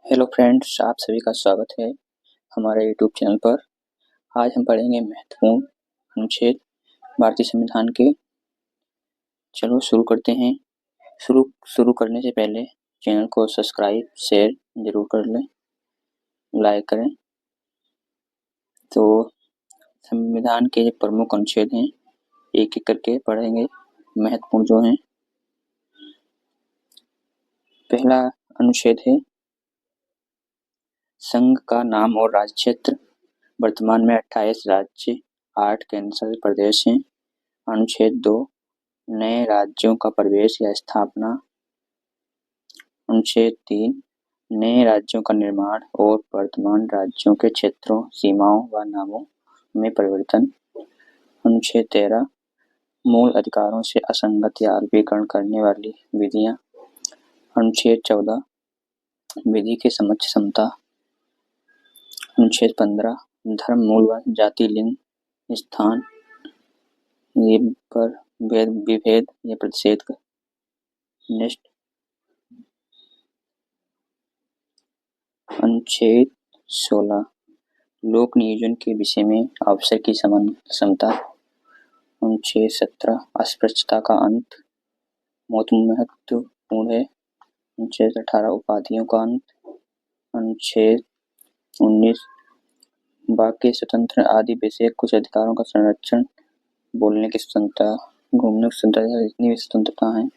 Hello friends, आप सभी का स्वागत है हमारे यूट्यूब चैनल पर। आज हम पढ़ेंगे महत्वपूर्ण अनुच्छेद भारतीय संविधान के। चलो शुरू करते हैं। शुरू करने से पहले चैनल को सब्सक्राइब शेयर जरूर कर लें, लाइक करें। तो संविधान के प्रमुख अनुच्छेद हैं, एक एक करके पढ़ेंगे। महत्वपूर्ण जो हैं, पहला अनुच्छेद है संघ का नाम और राज्य क्षेत्र। वर्तमान में 28 राज्य, 8 केंद्र शासित प्रदेश हैं। अनुच्छेद 2 नए राज्यों का प्रवेश या स्थापना। अनुच्छेद 3 नए राज्यों का निर्माण और वर्तमान राज्यों के क्षेत्रों, सीमाओं व नामों में परिवर्तन। अनुच्छेद 13 मूल अधिकारों से असंगत या अल्पीकरण करने वाली विधियां। अनुच्छेद 14 विधि के समक्ष समता। अनुच्छेद 15 धर्म, मूल व जाति, लिंग, स्थान ये पर विभेद या प्रतिषेध। नेक्स्ट अनुच्छेद 16 लोक नियोजन के विषय में अवसर की समता। अनुच्छेद 17 अस्पृश्यता का अंत महत्वपूर्ण है। अनुच्छेद 18 उपाधियों का अंत। अनुच्छेद 19 वाक्य स्वतंत्र आदि विषय कुछ अधिकारों का संरक्षण। बोलने की स्वतंत्रता, घूमने की स्वतंत्रता, जितनी भी स्वतंत्रता है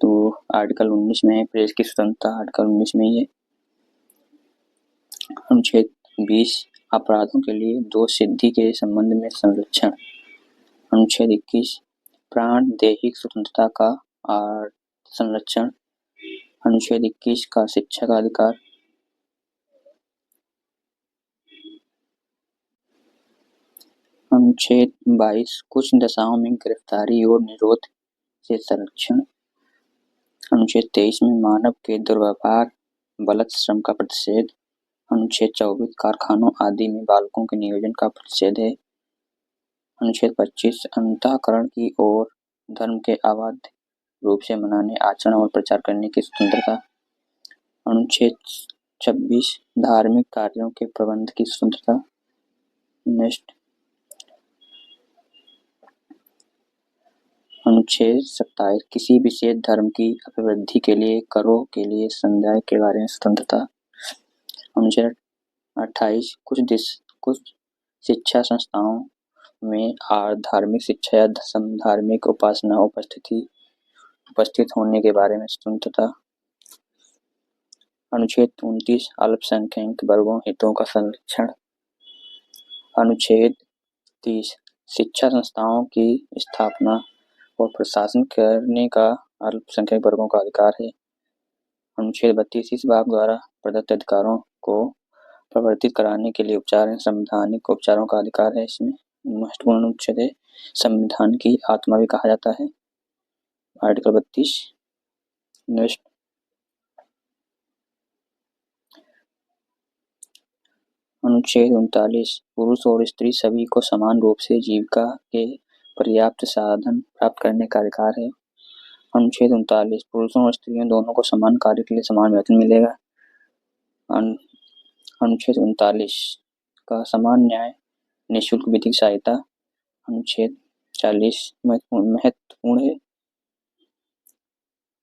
तो आर्टिकल 19 में है। प्रेस की स्वतंत्रता आर्टिकल 19 में ही है। अनुच्छेद 20 अपराधों के लिए दोष सिद्धि के संबंध में संरक्षण। अनुच्छेद 21 प्राण दैहिक स्वतंत्रता का संरक्षण। अनुच्छेद 21 का शिक्षा का अधिकार। अनुच्छेद 22 कुछ दशाओं में गिरफ्तारी और निरोध से संरक्षण। अनुच्छेद 23 में मानव के दुर्व्यवहार, बलात् श्रम का प्रतिषेध। अनुच्छेद 24 कारखानों आदि में बालकों के नियोजन का प्रतिषेध है। अनुच्छेद 25 अंतःकरण की और धर्म के अबाध रूप से मनाने, आचरण और प्रचार करने की स्वतंत्रता। अनुच्छेद 26 धार्मिक कार्यों के प्रबंध की स्वतंत्रता। नेक्स्ट अनुच्छेद 27 किसी विशेष धर्म की अभिवृद्धि के लिए करों के लिए समुदाय के बारे में स्वतंत्रता। अनुच्छेद 28 कुछ शिक्षा संस्थाओं में धार्मिक शिक्षा या धार्मिक उपासना उपस्थित होने के बारे में स्वतंत्रता। अनुच्छेद 29 अल्पसंख्यक वर्गों हितों का संरक्षण। अनुच्छेद 30 शिक्षा संस्थाओं की स्थापना और प्रशासन करने का अल्पसंख्यक वर्गों का अधिकार है। अनुच्छेद 32 इस विभाग द्वारा प्रदत्त अधिकारों को प्रवर्तित कराने के लिए संवैधानिक उपचारों का अधिकार है। इसमें महत्वपूर्ण अनुच्छेद है, संविधान की आत्मा भी कहा जाता है, आर्टिकल 32। नेक्स्ट अनुच्छेद 39 पुरुष और स्त्री सभी को समान रूप से जीविका के पर्याप्त साधन प्राप्त करने का अधिकार है। अनुच्छेद 39 पुरुषों और स्त्रियों दोनों को समान कार्य के लिए समान वेतन मिलेगा। अनुच्छेद 39 का समान न्याय, निःशुल्क विधिक सहायता। अनुच्छेद 40 महत्वपूर्ण है,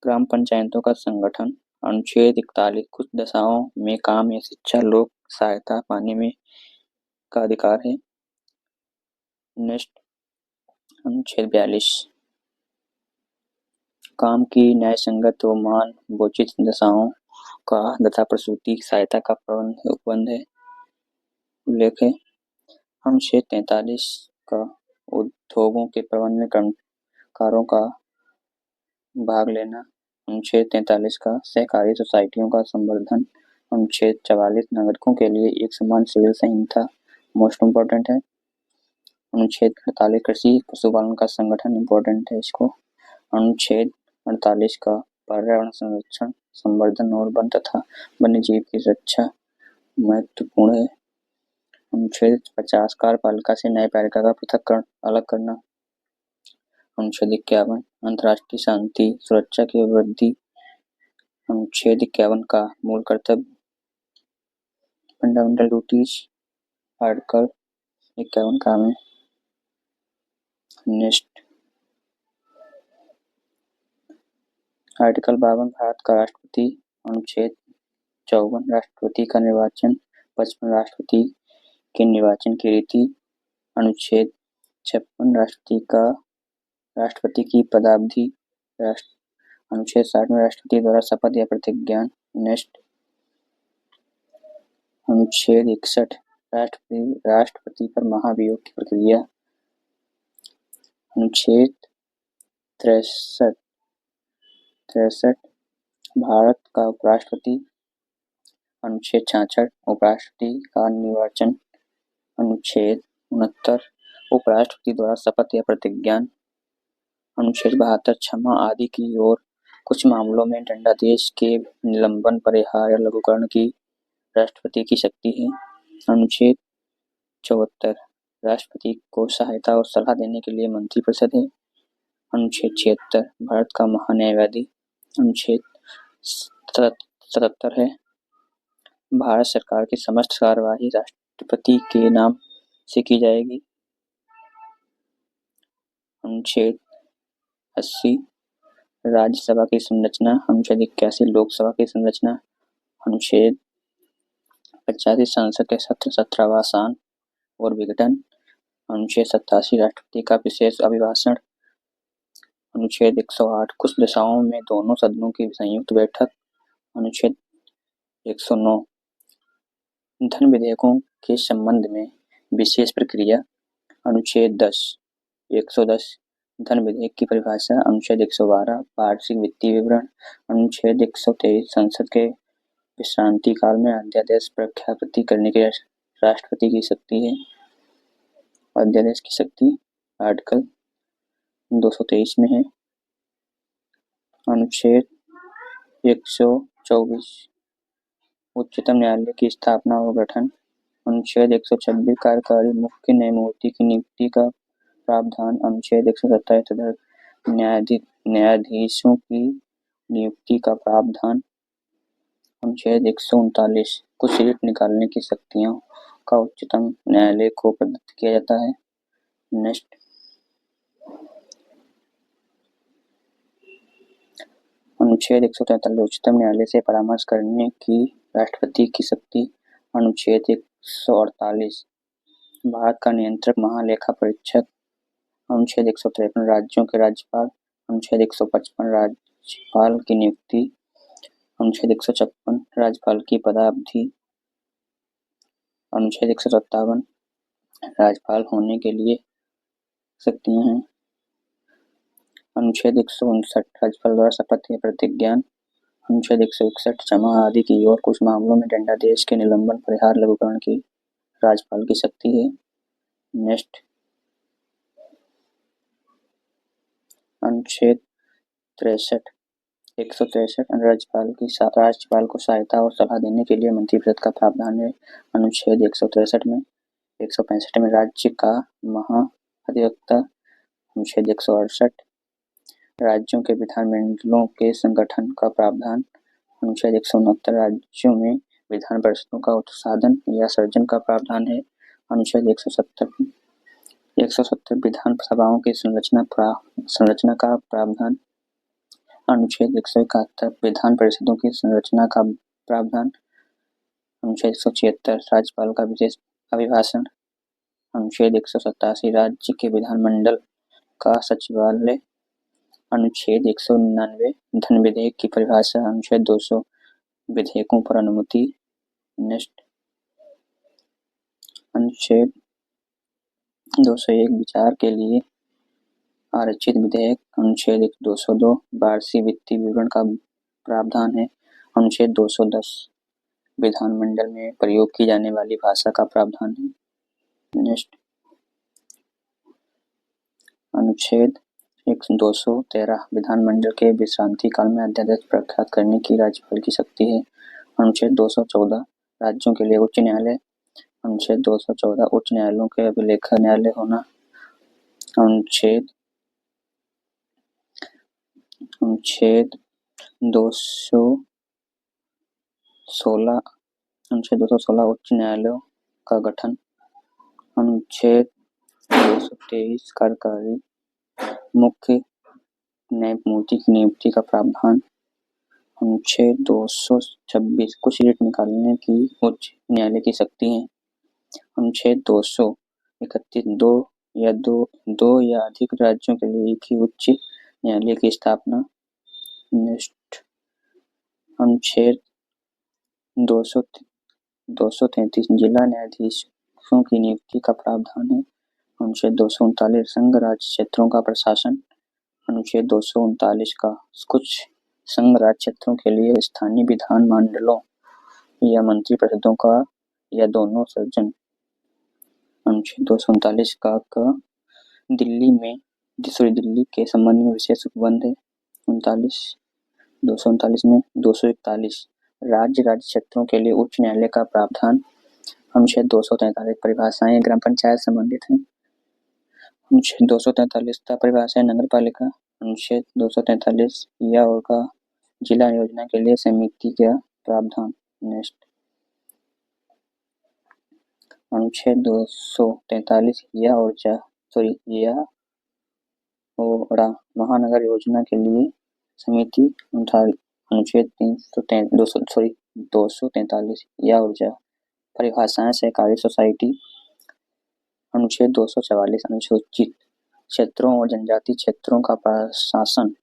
ग्राम पंचायतों का संगठन। अनुच्छेद 41 कुछ दशाओं में काम या शिक्षा लोक सहायता पाने में का अधिकार है। नेक्स्ट अनुच्छेद 42 काम की न्याय संगत व मान वोचित दशाओं का तथा प्रसूति सहायता का उपबंध है, उल्लेख है। अनुच्छेद 43 का उद्योगों के प्रबंध में कर्मकारों का भाग लेना। अनुच्छेद 43 का सहकारी सोसाइटियों का संवर्धन। अनुच्छेद 44 नागरिकों के लिए एक समान सिविल संहिता मोस्ट इम्पोर्टेंट है। अनुच्छेद 48 कृषि पशुपालन का संगठन इम्पोर्टेंट है इसको। अनुच्छेद 48 का पर्यावरण संरक्षण, संवर्धन और वन तथा वन्य जीव की रक्षा महत्वपूर्ण है। अनुच्छेद 50 कार्यपालिका से न्यायपालिका का पृथक्करण अलग करना। अनुच्छेद 51 अंतर्राष्ट्रीय शांति सुरक्षा की वृद्धि। अनुच्छेद 51 का मूल कर्तव्य फंडामेंटल ड्यूटीज आर्टिकल 51 का में नेक्स्ट आर्टिकल 52 भारत का राष्ट्रपति। अनुच्छेद 54 राष्ट्रपति का निर्वाचन। 55 राष्ट्रपति के निर्वाचन की रीति। अनुच्छेद 56 राष्ट्रपति की पदावधि। अनुच्छेद 60 में राष्ट्रपति द्वारा शपथ या प्रतिज्ञा। नेक्स्ट अनुच्छेद 61 राष्ट्रपति पर महाभियोग की प्रक्रिया। अनुच्छेद 63 भारत का उपराष्ट्रपति। अनुच्छेद 66 उपराष्ट्रपति का निर्वाचन। अनुच्छेद 69 उपराष्ट्रपति द्वारा शपथ या प्रतिज्ञा। अनुच्छेद 72 क्षमा आदि की और कुछ मामलों में दंडादेश के निलंबन, परिहार या लघुकरण की राष्ट्रपति की शक्ति है। अनुच्छेद 74 राष्ट्रपति को सहायता और सलाह देने के लिए मंत्रिपरिषद है। अनुच्छेद 76 भारत का महान्यायवादी। अनुच्छेद 77 है भारत सरकार की समस्त कार्यवाही राष्ट्रपति के नाम से की जाएगी। अनुच्छेद 80 राज्यसभा की संरचना। अनुच्छेद 81 लोकसभा की संरचना। अनुच्छेद 85 संसद के सत्र 17वां साल और विघटन। अनुच्छेद 87 राष्ट्रपति का विशेष अभिभाषण। अनुच्छेद 108 कुछ दशाओं में दोनों सदनों की संयुक्त बैठक। अनुच्छेद 109 धन विधेयकों के संबंध में विशेष प्रक्रिया। अनुच्छेद 110 धन विधेयक की परिभाषा। अनुच्छेद 112 वार्षिक वित्तीय विवरण। अनुच्छेद 123 संसद के विश्रांति काल में अध्यादेश प्रख्यापति करने की राष्ट्रपति की शक्ति है। अध्यादेश की शक्ति आर्टिकल 223 में है। अनुच्छेद 124 उच्चतम न्यायालय की स्थापना और गठन। अनुच्छेद 126 कार्यकारी मुख्य न्यायमूर्ति की नियुक्ति का प्रावधान। अनुच्छेद 127 न्यायाधीशों की नियुक्ति का प्रावधान। अनुच्छेद 139 कुछ रिट निकालने की शक्तियों का उच्चतम न्यायालय को प्रदत्त किया जाता है। नेक्स्ट अनुच्छेद 143 उच्चतम न्यायालय से परामर्श करने की राष्ट्रपति की शक्ति। अनुच्छेद 148 भारत का नियंत्रक महालेखा परीक्षक। अनुच्छेद 153 राज्यों के राज्यपाल। अनुच्छेद 155 राज्यपाल की नियुक्ति। अनुच्छेद 156 राज्यपाल की पदावधि। अनुच्छेद 157 राज्यपाल होने के लिए शक्तियां हैं। अनुच्छेद 159 राज्यपाल द्वारा शपथ या प्रतिज्ञा। अनुच्छेद 161 क्षमा आदि की और कुछ मामलों में दंडादेश के निलंबन, परिहार, लघुकरण की राज्यपाल की शक्ति है। नेक्स्ट अनुच्छेद 163 राज्यपाल को सहायता और सलाह देने के लिए मंत्रिपरिषद का प्रावधान है। अनुच्छेद 163 में 165 में राज्य का महाधिवक्ता। अनुच्छेद 168 राज्यों के विधानमंडलों के संगठन का प्रावधान। अनुच्छेद 169 राज्यों में विधान परिषदों का उत्साधन या सर्जन का प्रावधान है। अनुच्छेद 170 विधान सभाओं की संरचना का प्रावधान। अनुच्छेद 171 विधान परिषदों की संरचना का प्रावधान। अनुच्छेद 176 राज्यपाल का विशेष अभिभाषण। अनुच्छेद 187 राज्य के विधानमंडल का सचिवालय। अनुच्छेद 199 धन विधेयक की परिभाषा। अनुच्छेद 200 विधेयकों पर अनुमति। नेक्स्ट अनुच्छेद 201 विचार के लिए आरक्षित विधेयक। अनुच्छेद 202 वार्षिक वित्तीय विवरण का प्रावधान है। अनुच्छेद 210 विधानमंडल में प्रयोग की जाने वाली भाषा का प्रावधान है। नेक्स्ट अनुच्छेद 213 विधानमंडल के विश्रांति काल में अध्यादेश प्रख्यात करने की राज्यपाल की शक्ति है। अनुच्छेद 214 राज्यों के लिए उच्च न्यायालय। अनुच्छेद 214 उच्च न्यायालयों के अभिलेख न्यायालय होना। अनुच्छेद 216 अनुच्छेद 216 उच्च न्यायालयों का गठन। अनुच्छेद 223 कार्यकारी मुख्य न्यायमूर्ति की नियुक्ति का प्रावधान। अनुच्छेद 226 कुछ रिट निकालने की उच्च न्यायालय की शक्ति है। अनुच्छेद 231 दो या अधिक राज्यों के लिए एक ही उच्च न्यायालय की स्थापना। नेक्स्ट अनुच्छेद 233 जिला न्यायाधीशों की नियुक्ति का प्रावधान है। अनुच्छेद 239 संघ राज्य क्षेत्रों का प्रशासन। अनुच्छेद 239 का कुछ संघ राज्य क्षेत्रों के लिए स्थानीय विधान मंडलों या मंत्री परिषदों का या दोनों सृजन। अनुच्छेद 239 का दिल्ली के संबंध में विशेष उपबंध है। 239 में 241 राज्य क्षेत्रों के लिए उच्च न्यायालय का प्रावधान। अनुच्छेद 243 परिभाषाएं ग्राम पंचायत संबंधित हैं। अनुच्छेद 243 परिभाषाएं नगर पालिका। अनुच्छेद 243 या और का जिला योजना के लिए समिति का प्रावधान। नेक्स्ट अनुच्छेद 243 या महानगर योजना के लिए समिति। अनुच्छेद 243 या ऊर्जा परिभाषाएं सहकारी सोसाइटी। अनुच्छेद 244 अनुसूचित क्षेत्रों और जनजाति क्षेत्रों का प्रशासन।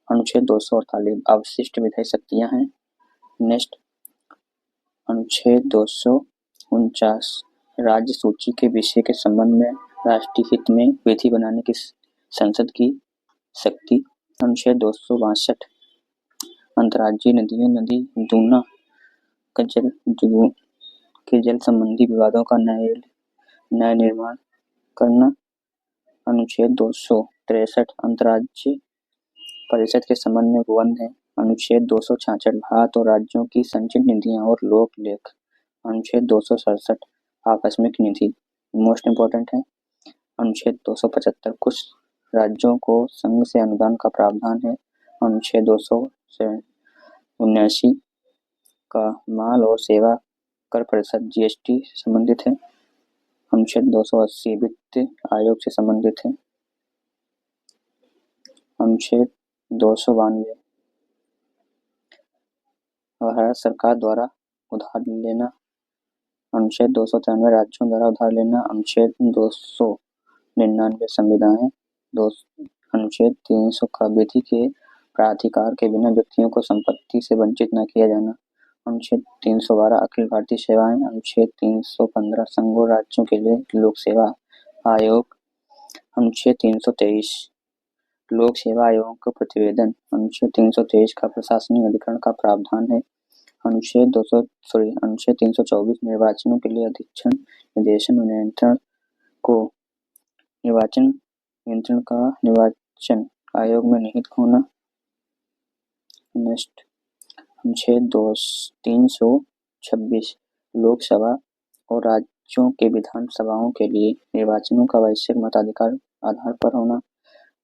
अनुच्छेद 248 अवशिष्ट विधायी शक्तियां हैं। नेक्स्ट अनुच्छेद 249 राज्य सूची के विषय के संबंध में राष्ट्रीय हित में विधि बनाने की संसद की शक्ति। अनुच्छेद 262 अंतर्राज्यीय नदियों नदी दूना के जल संबंधी विवादों का न्याय निर्माण करना। अनुच्छेद 263 अंतर्राज्यीय परिषद के संबंध में उपबंध है। अनुच्छेद 266 भारत और राज्यों की संचित निधियां और लोक लेख। अनुच्छेद 267 आकस्मिक निधि मोस्ट इम्पोर्टेंट है। अनुच्छेद 275 कुछ राज्यों को संघ से अनुदान का प्रावधान है। अनुच्छेद 279 का माल और सेवा कर परिषद जीएसटी संबंधित है। अनुच्छेद 280 वित्त आयोग से संबंधित है। अनुच्छेद 292 भारत सरकार द्वारा उधार लेना। अनुच्छेद 293 राज्यों द्वारा उधार लेना। अनुच्छेद 299 संविधाएं। अनुच्छेद 300 का विधि के प्राधिकार के बिना व्यक्तियों को संपत्ति से वंचित न किया जाना। अनुच्छेद 312 अखिल भारतीय सेवाएं। अनुच्छेद 315 संघों राज्यों के लिए लोक सेवा आयोग। अनुच्छेद 323 लोक सेवा आयोग का प्रतिवेदन। अनुच्छेद 323 का प्रशासनिक अधिकरण का प्रावधान है। अनुच्छेद 324 निर्वाचनों के लिए अधीक्षण निर्देशन और नियंत्रण को निर्वाचन आयोग में निहित होना। नेक्स्ट अनुच्छेद 326 लोकसभा और राज्यों के विधानसभाओं के लिए निर्वाचनों का वैश्विक मताधिकार आधार पर होना।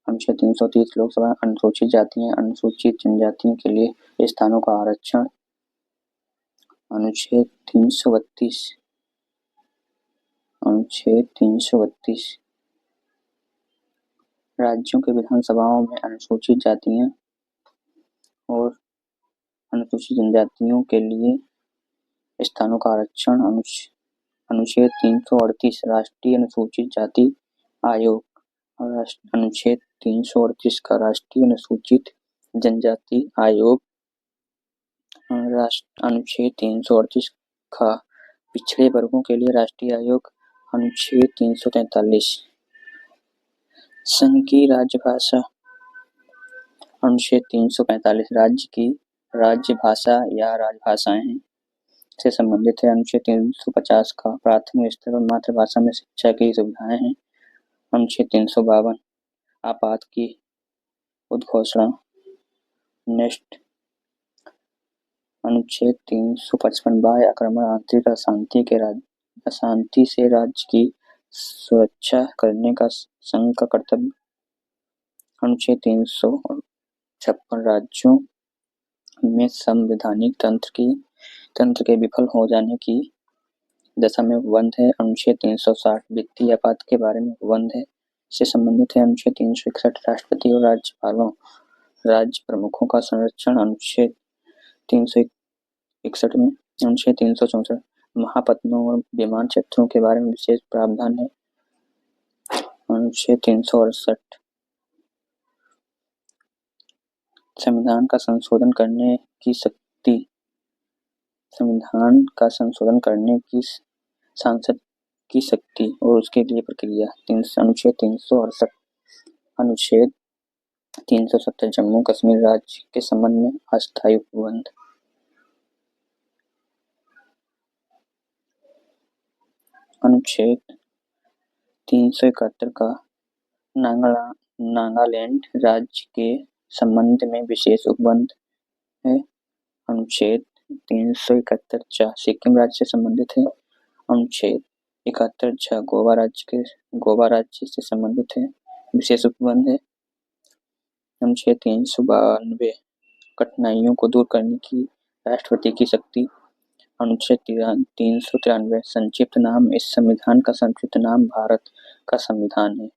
अनुच्छेद 330 लोकसभा अनुसूचित जातियां अनुसूचित जनजातियों के लिए स्थानों का आरक्षण। अनुच्छेद 332 राज्यों के विधानसभाओं में अनुसूचित जातियां और अनुसूचित जनजातियों के लिए स्थानों का आरक्षण। अनुच्छेद 338 राष्ट्रीय अनुसूचित जाति आयोग। अनुच्छेद 338 का राष्ट्रीय अनुसूचित जनजाति आयोग। अनुच्छेद 338 का पिछड़े वर्गों के लिए राष्ट्रीय आयोग। अनुच्छेद 343 संघ की राजभाषा। अनुच्छेद 345 राज्य की राज्य भाषा या राजभाषाएं से संबंधित है। अनुच्छेद 350 का प्राथमिक स्तर पर मातृभाषा में शिक्षा की सुविधाएं हैं। अनुच्छेद 352 आपात की उद्घोषणा। नेक्स्ट अनुच्छेद 355 बाह्य आक्रमण आंतरिक अशांति से राज्य की सुरक्षा करने का संघ का कर्तव्य। अनुच्छेद 356 राज्यों में संवैधानिक तंत्र की तंत्र के विफल हो जाने की दशा में उपबंध है। अनुच्छेद 360 वित्तीय आपात के बारे में उपबंध है से संबंधित है। अनुच्छेद 361 राष्ट्रपति और राज्यपालों राज्य प्रमुखों का संरक्षण अनुच्छेद 361 में। अनुच्छेद 364 महापत्तनों और विमान क्षेत्रों के बारे में विशेष प्रावधान है। अनुच्छेद 368 संविधान का संशोधन करने की शक्ति संविधान का संशोधन करने की सांसद की शक्ति और उसके लिए प्रक्रिया। अनुच्छेद 368 अनुच्छेद 370 जम्मू कश्मीर राज्य के संबंध में अस्थायी उपबंध। अनुच्छेद 371 का नागालैंड राज्य के संबंध में विशेष उपबंध है। अनुच्छेद 371 सिक्किम राज्य से संबंधित है। अनुच्छेद 71 गोवा राज्य से संबंधित है, विशेष उपबंध है। अनुच्छेद 392 कठिनाइयों को दूर करने की राष्ट्रपति की शक्ति। अनुच्छेद 393 संक्षिप्त नाम इस संविधान का संक्षिप्त नाम भारत का संविधान है।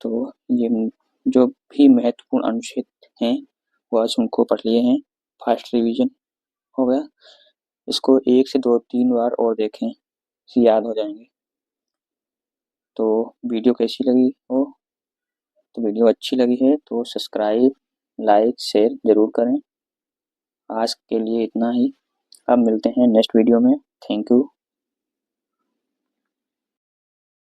तो ये जो भी महत्वपूर्ण अनुच्छेद हैं वो आज उनको पढ़ लिए हैं, फास्ट रिवीजन हो गया। इसको 1 से 2-3 बार और देखें, याद हो जाएंगे। तो वीडियो कैसी लगी हो, तो वीडियो अच्छी लगी है तो सब्सक्राइब लाइक शेयर ज़रूर करें। आज के लिए इतना ही, अब मिलते हैं नेक्स्ट वीडियो में। Thank you.